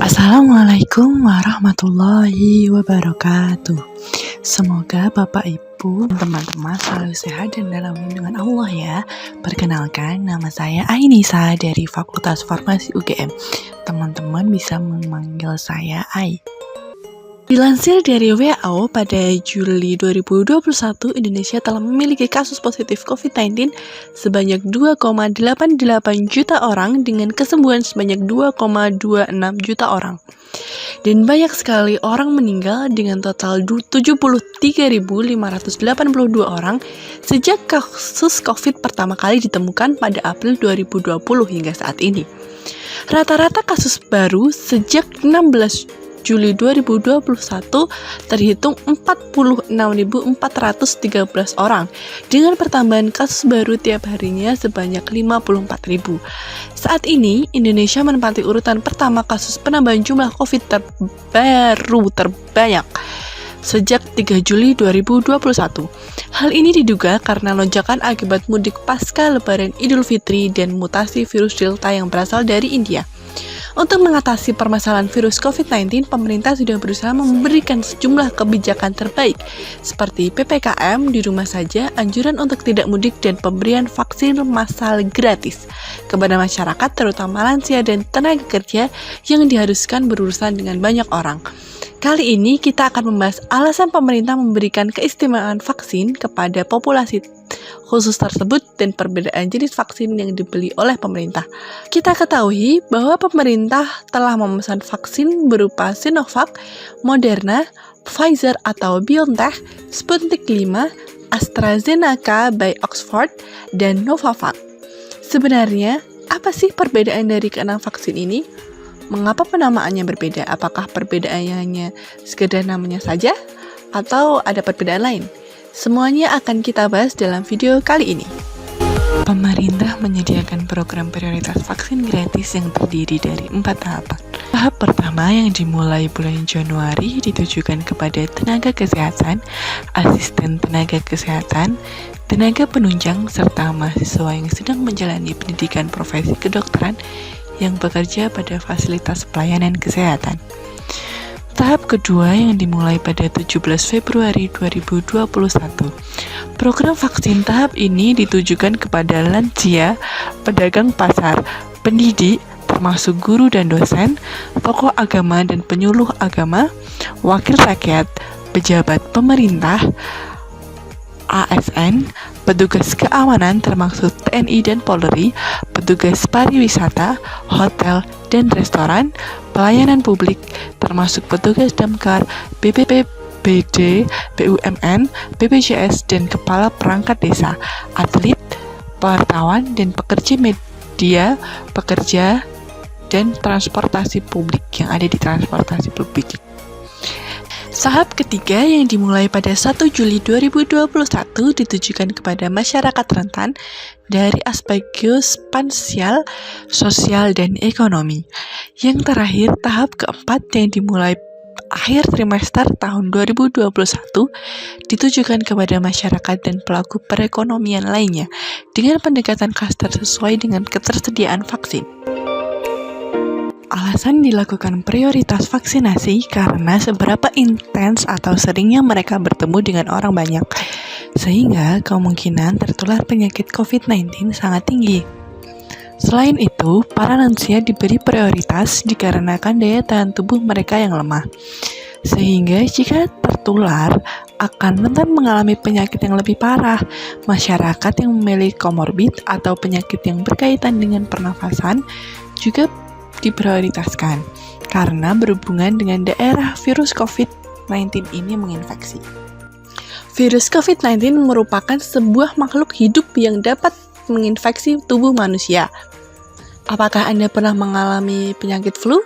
Assalamualaikum warahmatullahi wabarakatuh. Semoga Bapak Ibu dan teman-teman selalu sehat dan dalam lindungan Allah ya. Perkenalkan, nama saya Ainisa dari Fakultas Farmasi UGM. Teman-teman bisa memanggil saya Ai. Dilansir dari WHO, pada Juli 2021, Indonesia telah memiliki kasus positif COVID-19 sebanyak 2,88 juta orang dengan kesembuhan sebanyak 2,26 juta orang. Dan banyak sekali orang meninggal dengan total 73.582 orang sejak kasus COVID pertama kali ditemukan pada April 2020 hingga saat ini. Rata-rata kasus baru sejak 16 Juli 2021 terhitung 46.413 orang dengan pertambahan kasus baru tiap harinya sebanyak 54.000. Saat ini Indonesia menempati urutan pertama kasus penambahan jumlah COVID terbanyak sejak 3 Juli 2021. Hal ini diduga karena lonjakan akibat mudik pasca Lebaran Idul Fitri dan mutasi virus Delta yang berasal dari India. Untuk mengatasi permasalahan virus COVID-19, pemerintah sudah berusaha memberikan sejumlah kebijakan terbaik, seperti PPKM di rumah saja, anjuran untuk tidak mudik, dan pemberian vaksin massal gratis kepada masyarakat, terutama lansia dan tenaga kerja yang diharuskan berurusan dengan banyak orang. Kali ini kita akan membahas alasan pemerintah memberikan keistimewaan vaksin kepada populasi khusus tersebut dan perbedaan jenis vaksin yang dibeli oleh pemerintah. Kita ketahui bahwa pemerintah telah memesan vaksin berupa Sinovac, Moderna, Pfizer atau BioNTech, Sputnik 5, AstraZeneca by Oxford, dan Novavax. Sebenarnya, apa sih perbedaan dari keenam vaksin ini? Mengapa penamaannya berbeda? Apakah perbedaannya hanya sekedar namanya saja? Atau ada perbedaan lain? Semuanya akan kita bahas dalam video kali ini. Pemerintah menyediakan program prioritas vaksin gratis yang terdiri dari 4 tahapan. Tahap pertama yang dimulai bulan Januari ditujukan kepada tenaga kesehatan, asisten tenaga kesehatan, tenaga penunjang, serta mahasiswa yang sedang menjalani pendidikan profesi kedokteran yang bekerja pada fasilitas pelayanan kesehatan. Tahap kedua yang dimulai pada 17 Februari 2021. Program vaksin tahap ini ditujukan kepada lansia, pedagang pasar, pendidik, termasuk guru dan dosen, tokoh agama dan penyuluh agama, wakil rakyat, pejabat pemerintah, ASN, petugas keamanan termasuk TNI dan Polri, petugas pariwisata, hotel dan restoran, pelayanan publik termasuk petugas damkar, BPBD, BUMN, BPJS, dan kepala perangkat desa, atlet, wartawan, dan pekerja media, pekerja, dan transportasi publik yang ada di transportasi publik. Tahap ketiga yang dimulai pada 1 Juli 2021 ditujukan kepada masyarakat rentan dari aspek geospasial, sosial, dan ekonomi. Yang terakhir, tahap keempat yang dimulai akhir trimester tahun 2021 ditujukan kepada masyarakat dan pelaku perekonomian lainnya dengan pendekatan klaster sesuai dengan ketersediaan vaksin. Alasan dilakukan prioritas vaksinasi karena seberapa intens atau seringnya mereka bertemu dengan orang banyak, sehingga kemungkinan tertular penyakit COVID-19 sangat tinggi. Selain itu, para lansia diberi prioritas dikarenakan daya tahan tubuh mereka yang lemah, sehingga jika tertular akan rentan mengalami penyakit yang lebih parah. Masyarakat yang memiliki komorbid atau penyakit yang berkaitan dengan pernafasan juga diprioritaskan karena berhubungan dengan daerah virus COVID-19 ini menginfeksi. Virus COVID-19 merupakan sebuah makhluk hidup yang dapat menginfeksi tubuh manusia. Apakah Anda pernah mengalami penyakit flu?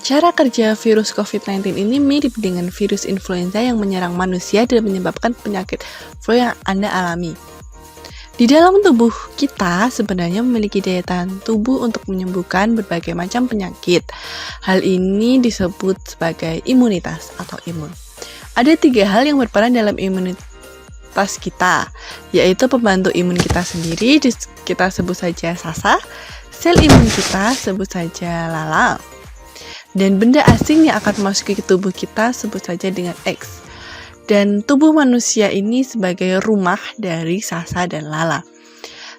Cara kerja virus COVID-19 ini mirip dengan virus influenza yang menyerang manusia dan menyebabkan penyakit flu yang Anda alami. Di dalam tubuh kita sebenarnya memiliki daya tahan tubuh untuk menyembuhkan berbagai macam penyakit. Hal ini disebut sebagai imunitas atau imun. Ada 3 hal yang berperan dalam imunitas kita, yaitu pembantu imun kita sendiri, kita sebut saja SASA, sel imun kita sebut saja LALA, dan benda asing yang akan memasuki ke tubuh kita sebut saja dengan X. Dan tubuh manusia ini sebagai rumah dari SASA dan LALA.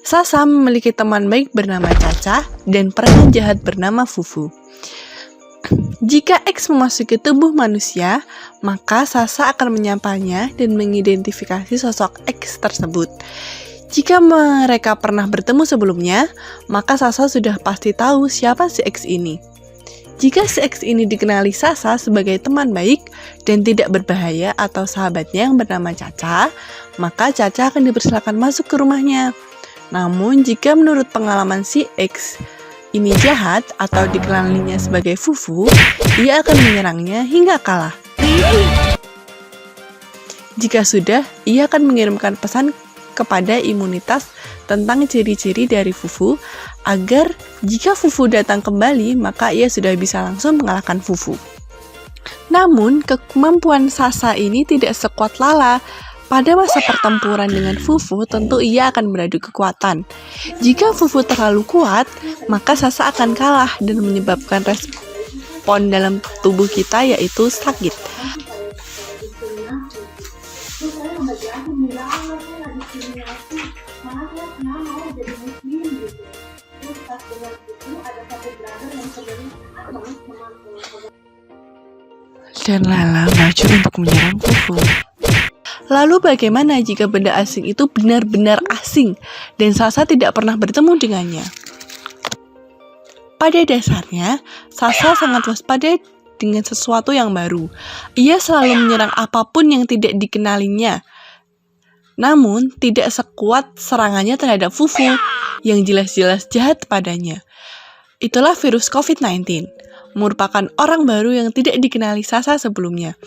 SASA memiliki teman baik bernama Caca dan perangan jahat bernama Fufu. Jika X memasuki tubuh manusia, maka SASA akan menyapanya dan mengidentifikasi sosok X tersebut. Jika mereka pernah bertemu sebelumnya, maka SASA sudah pasti tahu siapa si X ini. Jika si X ini dikenali SASA sebagai teman baik dan tidak berbahaya atau sahabatnya yang bernama Caca, maka Caca akan dipersilakan masuk ke rumahnya. Namun, jika menurut pengalaman si X ini jahat atau dikenalinya sebagai Fufu, ia akan menyerangnya hingga kalah. Jika sudah, ia akan mengirimkan pesan kepada imunitas tentang ciri-ciri dari Fufu, agar jika Fufu datang kembali, maka ia sudah bisa langsung mengalahkan Fufu. Namun, kemampuan SASA ini tidak sekuat LALA. Pada masa pertempuran dengan Fufu, tentu ia akan beradu kekuatan. Jika Fufu terlalu kuat, maka SASA akan kalah dan menyebabkan respon dalam tubuh kita, yaitu sakit. Dan LALA maju untuk menyerang Fufu. Lalu bagaimana jika benda asing itu benar-benar asing dan SASA tidak pernah bertemu dengannya? Pada dasarnya, SASA sangat waspada dengan sesuatu yang baru. Ia selalu menyerang apapun yang tidak dikenalinya. Namun, tidak sekuat serangannya terhadap Fufu yang jelas-jelas jahat padanya. Itulah virus COVID-19, merupakan orang baru yang tidak dikenali SASA sebelumnya.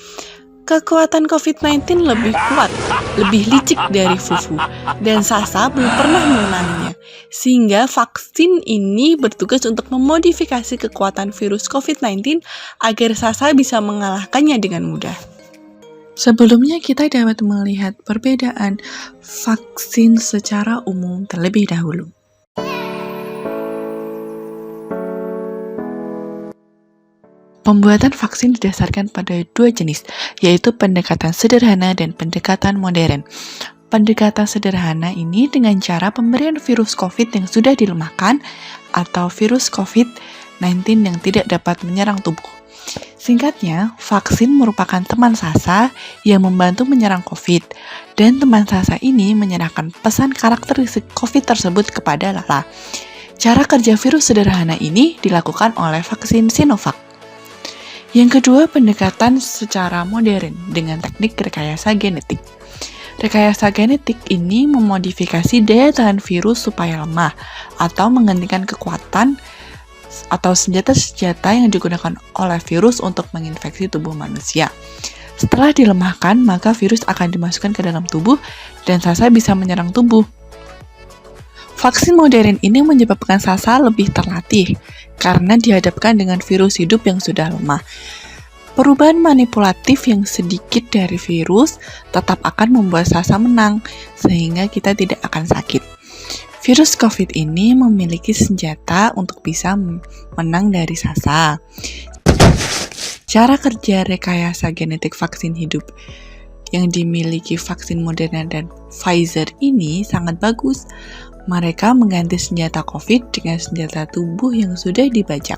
Kekuatan COVID-19 lebih kuat, lebih licik dari Fufu, dan SASA belum pernah mengenalinya. Sehingga vaksin ini bertugas untuk memodifikasi kekuatan virus COVID-19 agar SASA bisa mengalahkannya dengan mudah. Sebelumnya kita dapat melihat perbedaan vaksin secara umum terlebih dahulu. Pembuatan vaksin didasarkan pada 2 jenis, yaitu pendekatan sederhana dan pendekatan modern. Pendekatan sederhana ini dengan cara pemberian virus COVID yang sudah dilemahkan atau virus COVID-19 yang tidak dapat menyerang tubuh. Singkatnya, vaksin merupakan teman SASA yang membantu menyerang COVID, dan teman SASA ini menyerahkan pesan karakteristik COVID tersebut kepada LALA. Cara kerja virus sederhana ini dilakukan oleh vaksin Sinovac. Yang kedua, pendekatan secara modern dengan teknik rekayasa genetik. Rekayasa genetik ini memodifikasi daya tahan virus supaya lemah atau menggantikan kekuatan atau senjata-senjata yang digunakan oleh virus untuk menginfeksi tubuh manusia. Setelah dilemahkan, maka virus akan dimasukkan ke dalam tubuh dan SASA bisa menyerang tubuh. Vaksin modern ini menyebabkan SASA lebih terlatih karena dihadapkan dengan virus hidup yang sudah lemah. Perubahan manipulatif yang sedikit dari virus tetap akan membuat SASA menang, sehingga kita tidak akan sakit. Virus COVID ini memiliki senjata untuk bisa menang dari SASA. Cara kerja rekayasa genetik vaksin hidup yang dimiliki vaksin Moderna dan Pfizer ini sangat bagus. Mereka mengganti senjata COVID dengan senjata tubuh yang sudah dibajak,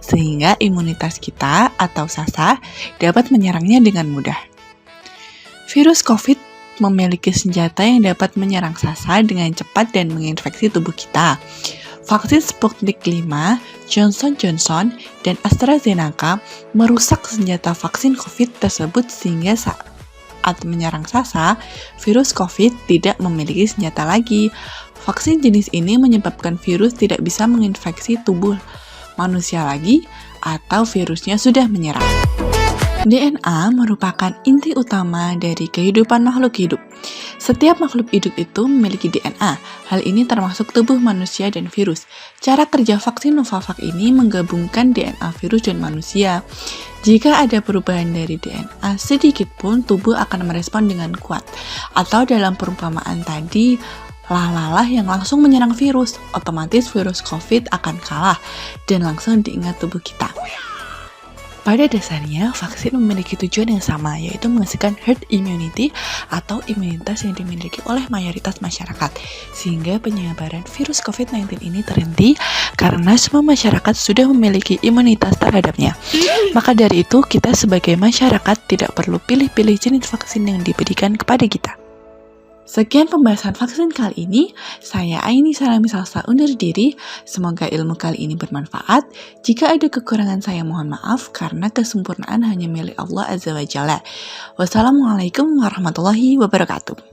sehingga imunitas kita atau SASA dapat menyerangnya dengan mudah. Virus COVID memiliki senjata yang dapat menyerang SASA dengan cepat dan menginfeksi tubuh kita. Vaksin Sputnik 5, Johnson & Johnson, dan AstraZeneca merusak senjata vaksin COVID tersebut sehingga saat menyerang SASA, virus COVID tidak memiliki senjata lagi. Vaksin jenis ini menyebabkan virus tidak bisa menginfeksi tubuh manusia lagi atau virusnya sudah menyerang. DNA merupakan inti utama dari kehidupan makhluk hidup. Setiap makhluk hidup itu memiliki DNA. Hal ini termasuk tubuh manusia dan virus. Cara kerja vaksin Novavax ini menggabungkan DNA virus dan manusia. Jika ada perubahan dari DNA sedikit pun, tubuh akan merespon dengan kuat. Atau dalam perumpamaan tadi, lalah yang langsung menyerang virus, otomatis virus COVID akan kalah dan langsung diingat tubuh kita. Pada dasarnya, vaksin memiliki tujuan yang sama, yaitu menghasilkan herd immunity atau imunitas yang dimiliki oleh mayoritas masyarakat, sehingga penyebaran virus COVID-19 ini terhenti karena semua masyarakat sudah memiliki imunitas terhadapnya. Maka dari itu, kita sebagai masyarakat tidak perlu pilih-pilih jenis vaksin yang diberikan kepada kita. Sekian pembahasan vaksin kali ini. Saya Aini Salami Salsa undur diri. Semoga ilmu kali ini bermanfaat. Jika ada kekurangan saya mohon maaf karena kesempurnaan hanya milik Allah Azza wa Jalla. Wassalamualaikum warahmatullahi wabarakatuh.